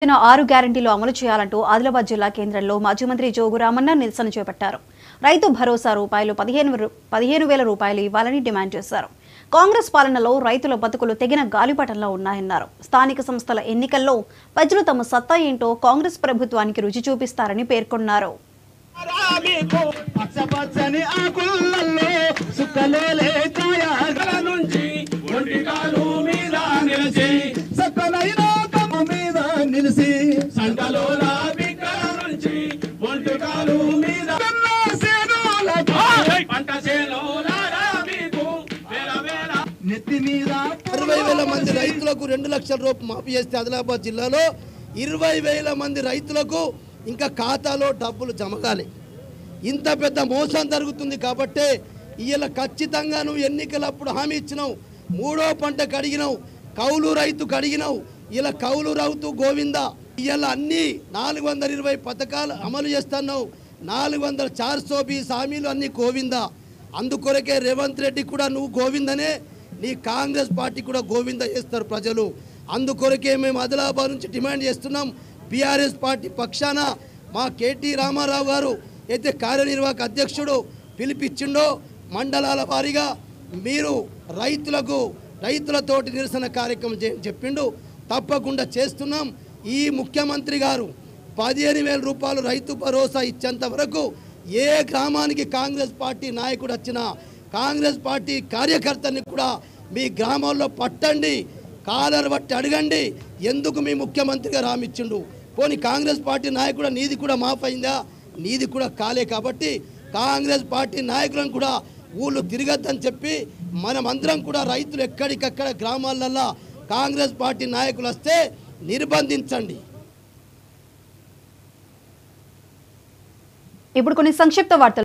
6 గ్యారెంటీలు అమలు చేయాలంటూ ఆదిలాబాద్ జిల్లా కేంద్రంలో మాజీ మంత్రి జోగు రామన్న నిరసన చేపట్టారు. రైతు భరోసా రూపాయలు 15,000 రూపాయలు ఇవ్వాలని డిమాండ్ చేశారు. కాంగ్రెస్ పాలనలో రైతుల బతుకులు తెగిన గాలిపటంలో ఉన్నాయన్నారు. స్థానిక సంస్థల ఎన్నికల్లో ప్రజలు తమ సత్తా ఏంటో కాంగ్రెస్ ప్రభుత్వానికి రుచి చూపిస్తారని పేర్కొన్నారు. నెత్తి మీద 60,000 మంది రైతులకు 2 లక్షల రూపాయలు మాఫీ చేస్తే ఆదిలాబాద్ జిల్లాలో 20,000 మంది రైతులకు ఇంకా ఖాతాలో డబ్బులు జమ కాలే. ఇంత పెద్ద మోసం జరుగుతుంది కాబట్టి ఇవాళ ఖచ్చితంగా నువ్వు ఎన్నికలప్పుడు హామీ ఇచ్చినావు, 3వ పంటకు అడిగినావు, కౌలు రైతుకు అడిగినావు. ఇలా కౌలు రైతు గోవిందా ఇవాళ అన్ని 420 పథకాలు అమలు చేస్తున్నావు. 400 హామీలు అన్ని గోవిందా. అందుకొరకే రేవంత్ రెడ్డి కూడా నువ్వు గోవిందనే, నీ కాంగ్రెస్ పార్టీ కూడా గోవింద చేస్తారు ప్రజలు. అందుకొరకే మేము ఆదిలాబాద్ నుంచి డిమాండ్ చేస్తున్నాం. బీఆర్ఎస్ పార్టీ పక్షాన మా కేటీ రామారావు గారు అయితే కార్యనిర్వాహక అధ్యక్షుడు పిలిపిచ్చిండో మండలాల వారీగా మీరు రైతులతోటి నిరసన కార్యక్రమం చెప్పిండు. తప్పకుండా చేస్తున్నాం. ఈ ముఖ్యమంత్రి గారు 15,000 రూపాయలు రైతు భరోసా ఇచ్చేంత వరకు ఏ గ్రామానికి కాంగ్రెస్ పార్టీ నాయకుడు వచ్చినా, కాంగ్రెస్ పార్టీ కార్యకర్తని కూడా మీ గ్రామాల్లో పట్టండి, కాలర్ బట్టి అడగండి ఎందుకు మీ ముఖ్యమంత్రిగా రామిచ్చిండు. పోనీ కాంగ్రెస్ పార్టీ నాయకుడు నీది కూడా మాఫ్ అయిందా? నీది కూడా కాలే. కాబట్టి కాంగ్రెస్ పార్టీ నాయకులను కూడా ఊళ్ళు తిరగద్దని చెప్పి మనమందరం కూడా రైతులు ఎక్కడికక్కడ గ్రామాలల్లో కాంగ్రెస్ పార్టీ నాయకులు వస్తే నిర్బంధించండి. ఇప్పుడు కొన్ని సంక్షిప్త వార్తలు.